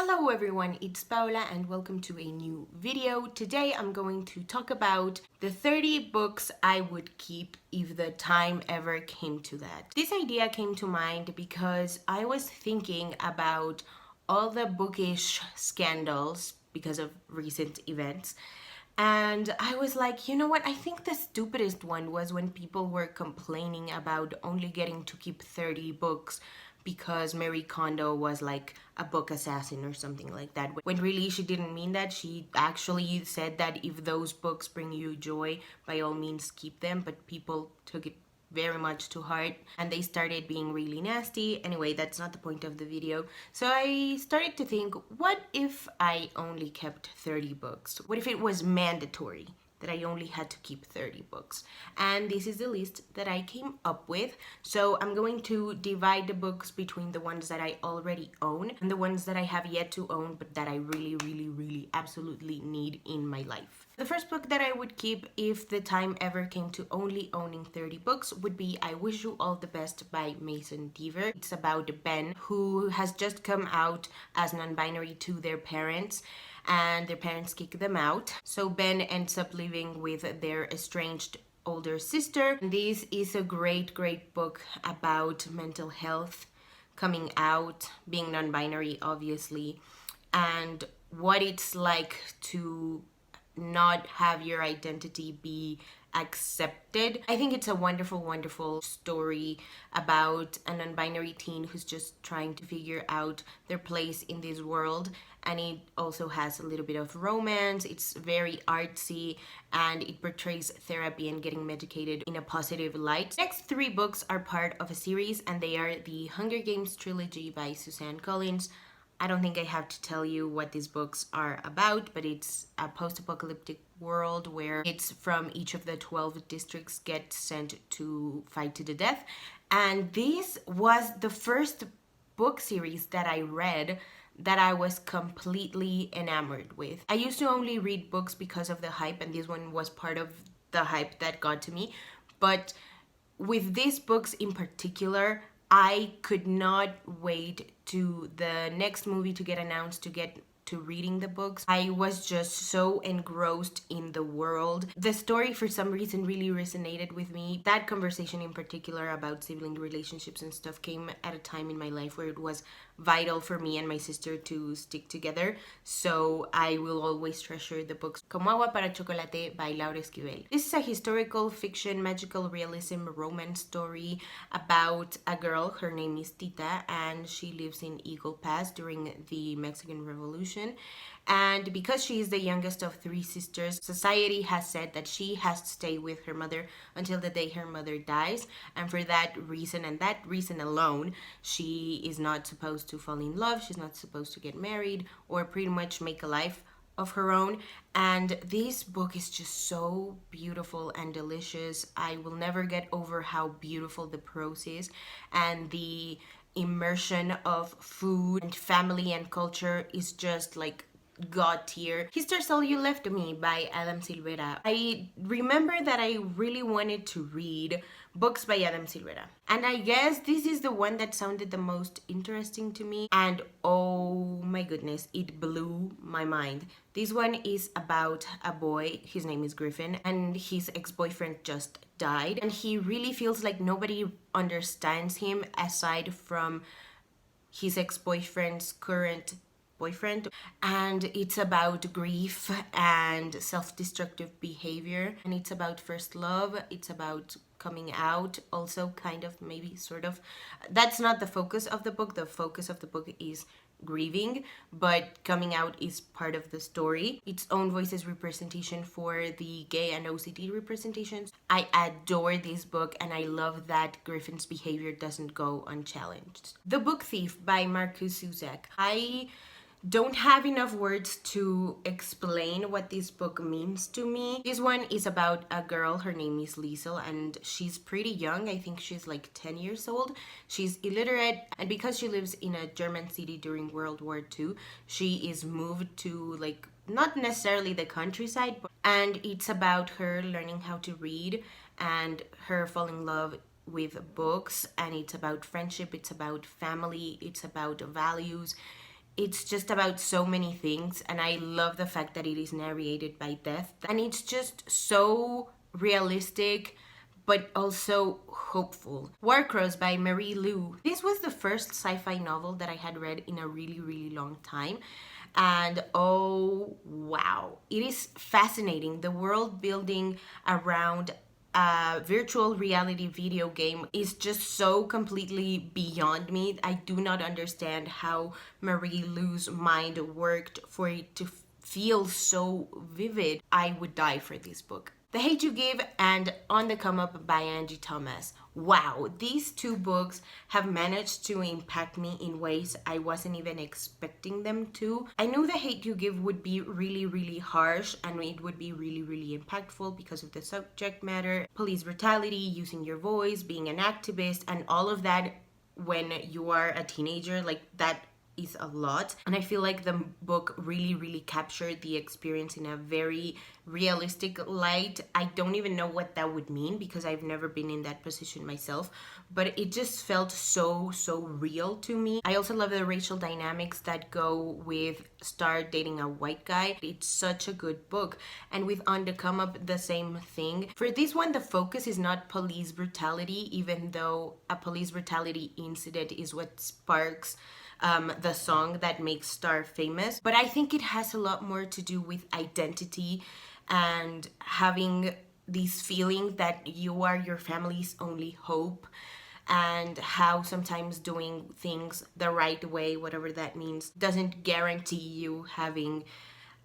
Hello everyone, it's Paula and welcome to a new video. Today I'm going to talk about the 30 books I would keep if the time ever came to that. This idea came to mind because I was thinking about all the bookish scandals because of recent events. And I was like, you know what? I think the stupidest one was when people were complaining about only getting to keep 30 books because Marie Kondo was like a book assassin or something like that. When really she didn't mean that. She actually said that if those books bring you joy, by all means keep them. But people took it very much to heart and they started being really nasty. Anyway, that's not the point of the video. So I started to think, what if I only kept 30 books? What if it was mandatory that I only had to keep 30 books? And this is the list that I came up with. So I'm going to divide the books between the ones that I already own and the ones that I have yet to own but that I really absolutely need in my life. The first book that I would keep if the time ever came to only owning 30 books would be I Wish You All the Best by Mason Deaver. It's about Ben, who has just come out as non-binary to their parents, and their parents kick them out. So Ben ends up living with their estranged older sister. This is a great book about mental health, coming out, being non-binary obviously, and what it's like to not have your identity be accepted. I think it's a wonderful story about a non-binary teen who's just trying to figure out their place in this world, and it also has a little bit of romance. It's very artsy and it portrays therapy and getting medicated in a positive light. The next three books are part of a series and they are the Hunger Games trilogy by Suzanne Collins. I don't think I have to tell you what these books are about, but it's a post-apocalyptic world where kids from each of the 12 districts get sent to fight to the death. And this was the first book series that I read that I was completely enamored with. I used to only read books because of the hype, and this one was part of the hype that got to me. But with these books in particular, I could not wait to the next movie to get announced to get to reading the books. I was just so engrossed in the world. The story for some reason really resonated with me. That conversation in particular about sibling relationships and stuff came at a time in my life where it was vital for me and my sister to stick together. So I will always treasure the books. Como Agua para Chocolate by Laura Esquivel. This is a historical fiction, magical realism romance story about a girl. Her name is Tita and she lives in Eagle Pass during the Mexican Revolution. And because she is the youngest of three sisters, society has said that she has to stay with her mother until the day her mother dies. And for that reason, and that reason alone, she is not supposed to fall in love. She's not supposed to get married or pretty much make a life of her own. And this book is just so beautiful and delicious. I will never get over how beautiful the prose is, and the immersion of food and family and culture is just like God tier. History's All You Left to Me by Adam Silvera. I remember that I really wanted to read books by Adam Silvera, and I guess this is the one that sounded the most interesting to me, and oh my goodness, it blew my mind. This one is about a boy, his name is Griffin, and his ex-boyfriend just died, and he really feels like nobody understands him aside from his ex-boyfriend's current boyfriend. And it's about grief and self-destructive behavior, and it's about first love, it's about coming out also, kind of, maybe, sort of. That's not the focus of the book. The focus of the book is grieving, but coming out is part of the story. Its own voices representation for the gay and OCD representations. I adore this book and I love that Griffin's behavior doesn't go unchallenged. The Book Thief by Marcus Zuzak. I don't have enough words to explain what this book means to me. This one is about a girl, her name is Liesel, and she's pretty young. I think she's like 10 years old. She's illiterate, and because she lives in a German city during World War II, she is moved to like not necessarily the countryside, and it's about her learning how to read and her falling in love with books, and it's about friendship, it's about family, it's about values. it's just about so many things, and I love the fact that it is narrated by Death, and it's just so realistic but also hopeful. Warcross by Marie Lu. This was the first sci-fi novel that I had read in a really, really long time. And oh wow, it is fascinating. The world building around a virtual reality video game is just so completely beyond me. I do not understand how Marie Lu's mind worked for it to feel so vivid. I would die for this book. The Hate You Give and On the Come Up by Angie Thomas. Wow, these two books have managed to impact me in ways I wasn't even expecting them to. I knew The Hate You Give would be really, really harsh and it would be really, really impactful because of the subject matter, police brutality, using your voice, being an activist, and all of that when you are a teenager. Like, that is a lot, and I feel like the book really captured the experience in a very realistic light. I don't even know what that would mean because I've never been in that position myself, but it just felt so real to me. I also love the racial dynamics that go with Star dating a white guy. It's such a good book. And with On the Come Up, the same thing. For this one, the focus is not police brutality, even though a police brutality incident is what sparks the song that makes Star famous. But I think it has a lot more to do with identity and having this feeling that you are your family's only hope, and how sometimes doing things the right way, whatever that means, doesn't guarantee you having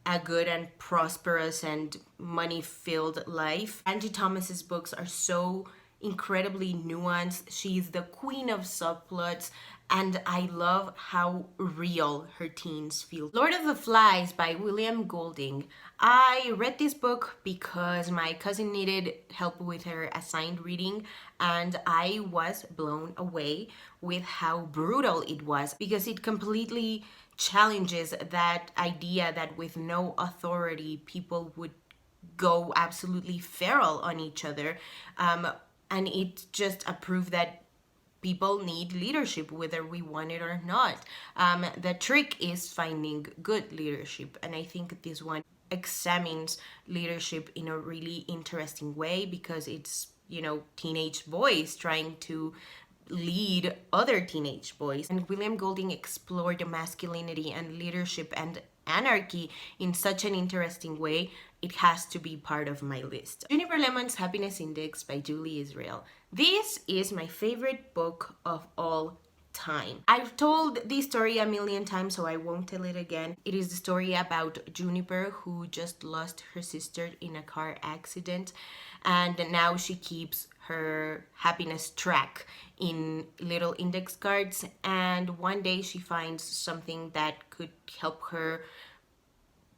a good and prosperous and money-filled life. Angie Thomas's books are so incredibly nuanced. She's the queen of subplots, and I love how real her teens feel. Lord of the Flies by William Golding. I read this book because my cousin needed help with her assigned reading, and I was blown away with how brutal it was, because it completely challenges that idea that with no authority people would go absolutely feral on each other, and it just a proof that people need leadership whether we want it or not. The trick is finding good leadership, and I think this one examines leadership in a really interesting way, because it's, you know, teenage boys trying to lead other teenage boys. And William Golding explored masculinity and leadership and anarchy in such an interesting way. It has to be part of my list. Juniper Lemon's Happiness Index by Julie Israel. This is my favorite book of all time. I've told this story a million times, so I won't tell it again. It is the story about Juniper, who just lost her sister in a car accident, and now she keeps her happiness track in little index cards, and one day she finds something that could help her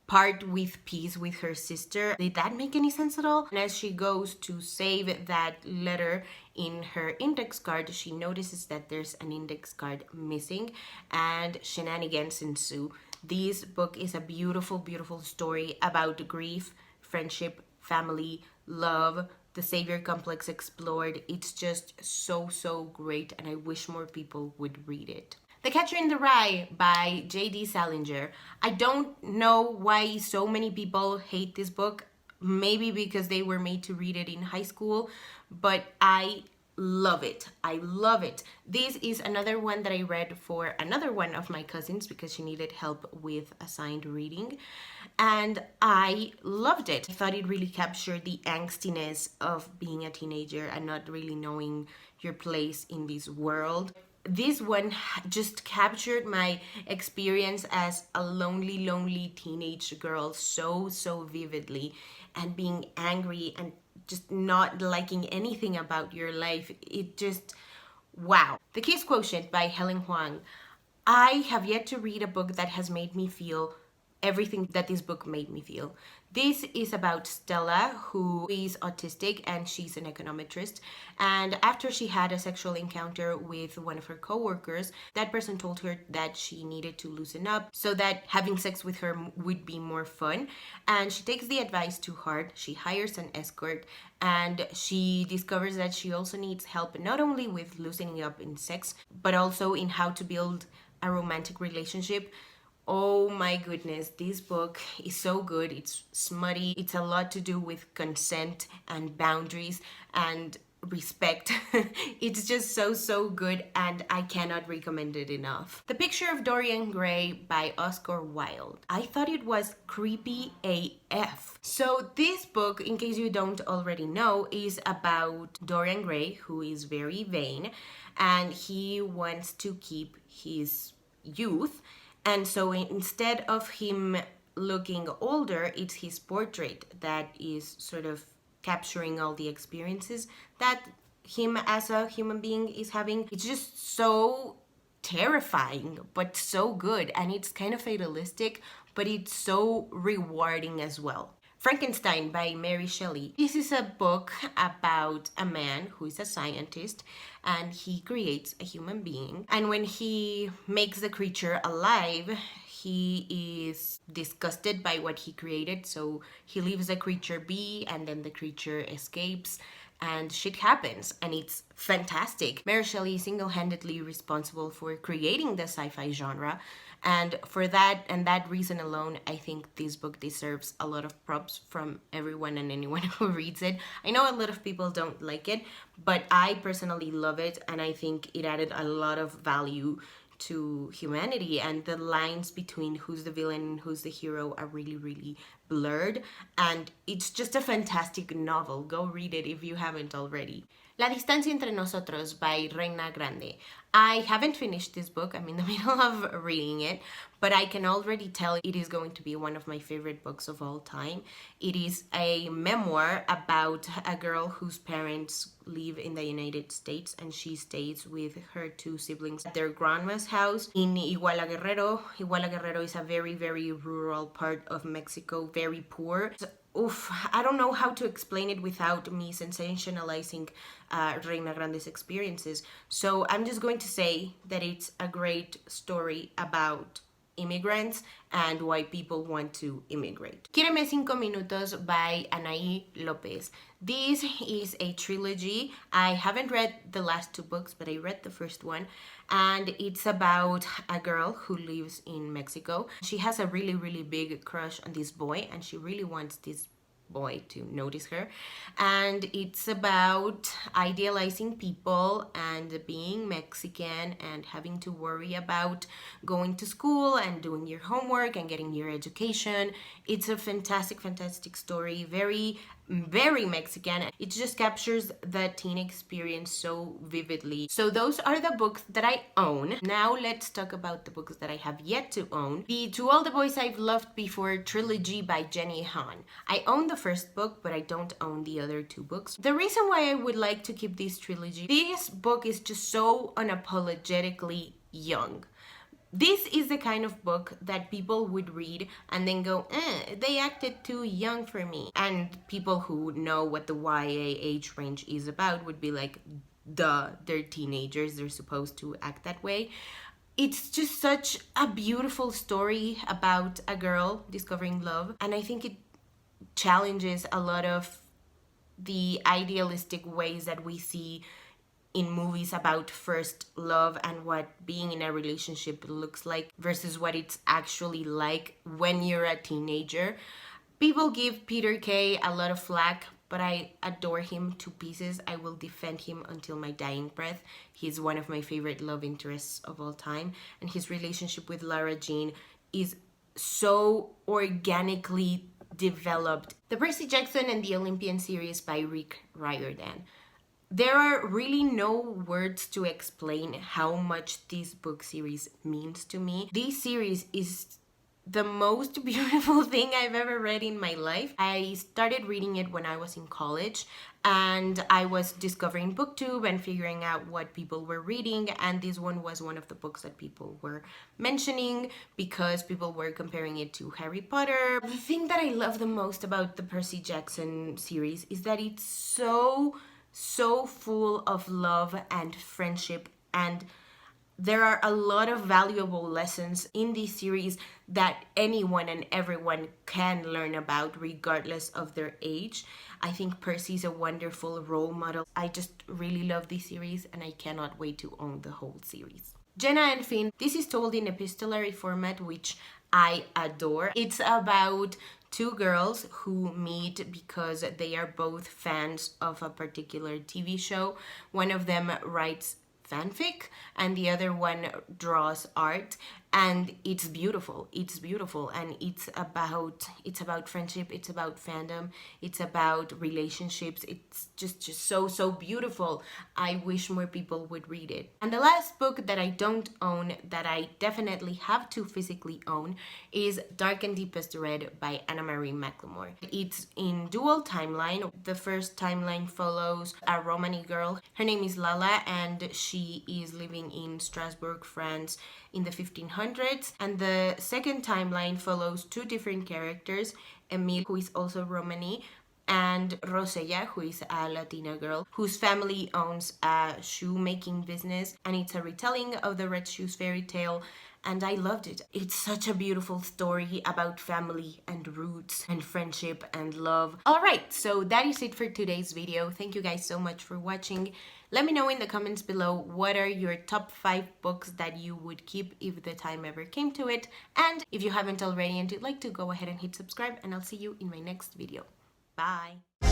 part with peace with her sister. Did that make any sense at all? And as she goes to save that letter in her index card, she notices that there's an index card missing, and shenanigans ensue. This book is a beautiful story about grief, friendship, family, love, the savior complex explored. It's just so great, and I wish more people would read it. The Catcher in the Rye by J.D. Salinger. I don't know why so many people hate this book. Maybe because they were made to read it in high school, but I love it. I love it. This is another one that I read for another one of my cousins because she needed help with assigned reading, and I loved it. I thought it really captured the angstiness of being a teenager and not really knowing your place in this world. This one just captured my experience as a lonely teenage girl so vividly, and being angry and just not liking anything about your life. It just, wow. The Case Quotient by Helen Huang. I have yet to read a book that has made me feel everything that this book made me feel. This is about Stella, who is autistic and she's an econometrist. And after she had a sexual encounter with one of her coworkers, that person told her that she needed to loosen up so that having sex with her would be more fun. And she takes the advice to heart. She hires an escort, and she discovers that she also needs help not only with loosening up in sex, but also in how to build a romantic relationship Oh my goodness, this book is so good. It's smutty. It's a lot to do with consent and boundaries and respect. It's just so good, and I cannot recommend it enough. The Picture of Dorian Gray by Oscar Wilde. I thought it was creepy AF. So this book, in case you don't already know, is about Dorian Gray, who is very vain, and he wants to keep his youth. And so instead of him looking older, it's his portrait that is sort of capturing all the experiences that him as a human being is having. It's just so terrifying, but so good. And it's kind of fatalistic, but it's so rewarding as well. Frankenstein by Mary Shelley. This is a book about a man who is a scientist, and he creates a human being. And when he makes the creature alive, he is disgusted by what he created, so he leaves the creature be, and then the creature escapes, and shit happens, and it's fantastic. Mary Shelley is single-handedly responsible for creating the sci-fi genre, and for that and that reason alone, I think this book deserves a lot of props from everyone and anyone who reads it. I know a lot of people don't like it, but I personally love it, and I think it added a lot of value to humanity, and the lines between who's the villain and who's the hero are really blurred, and it's just a fantastic novel. Go read it if you haven't already. La Distancia Entre Nosotros by Reina Grande. I haven't finished this book. I'm in the middle of reading it, but I can already tell it is going to be one of my favorite books of all time. It is a memoir about a girl whose parents live in the United States, and she stays with her two siblings at their grandma's house in Iguala Guerrero. Iguala Guerrero is a very rural part of Mexico, very poor. I don't know how to explain it without me sensationalizing Reina Grande's experiences. So I'm just going to say that it's a great story about immigrants and why people want to immigrate. Quíreme 5 minutos by Anaí López. This is a trilogy. I haven't read the last 2 books, but I read the first one, and it's about a girl who lives in Mexico. She has a really big crush on this boy, and she really wants this boy to notice her, and it's about idealizing people and being Mexican and having to worry about going to school and doing your homework and getting your education. It's a fantastic story, very Mexican. It just captures the teen experience so vividly. So those are the books that I own. Now let's talk about the books that I have yet to own. The To All the Boys I've Loved Before trilogy by Jenny Finn. I own the first book, but I don't own the other 2 books. The reason why I would like to keep this trilogy, this book is just so unapologetically young. This is the kind of book that people would read and then go, they acted too young for me. And people who know what the YA age range is about would be like, duh, they're teenagers, they're supposed to act that way. It's just such a beautiful story about a girl discovering love, and I think it challenges a lot of the idealistic ways that we see in movies about first love and what being in a relationship looks like versus what it's actually like when you're a teenager. People give Peter Kay a lot of flack, but I adore him to pieces. I will defend him until my dying breath. He's one of my favorite love interests of all time, and his relationship with Lara Jean is so organically developed. The Percy Jackson and the Olympian series by Rick Riordan. There are really no words to explain how much this book series means to me. This series is the most beautiful thing I've ever read in my life. I started reading it when I was in college, and I was discovering BookTube and figuring out what people were reading, and this one was one of the books that people were mentioning because people were comparing it to Harry Potter. The thing that I love the most about the Percy Jackson series is that it's so full of love and friendship, and there are a lot of valuable lessons in this series that anyone and everyone can learn about regardless of their age. I think Percy is a wonderful role model. I just really love this series, and I cannot wait to own the whole series. Jenna and Finn. This is told in epistolary format, which I adore. It's about two girls who meet because they are both fans of a particular TV show. One of them writes fanfic and the other one draws art, and it's beautiful. It's beautiful, and it's about friendship, it's about fandom, it's about relationships. It's just so beautiful. I wish more people would read it. And the last book that I don't own, that I definitely have to physically own, is Dark and Deepest Red by Anna Marie McLemore. It's in dual timeline. The first timeline follows a Romani girl. Her name is Lala, and she is living in Strasbourg, France in the 1500s. And the second timeline follows two different characters, Emile, who is also Romani, and Rosella, who is a Latina girl whose family owns a shoemaking business, and it's a retelling of the Red Shoes fairy tale, and I loved it. It's such a beautiful story about family and roots and friendship and love. Alright, so that is it for today's video. Thank you guys so much for watching. Let me know in the comments below what are your top 5 books that you would keep if the time ever came to it. And if you haven't already and you'd like to, go ahead and hit subscribe, and I'll see you in my next video. Bye!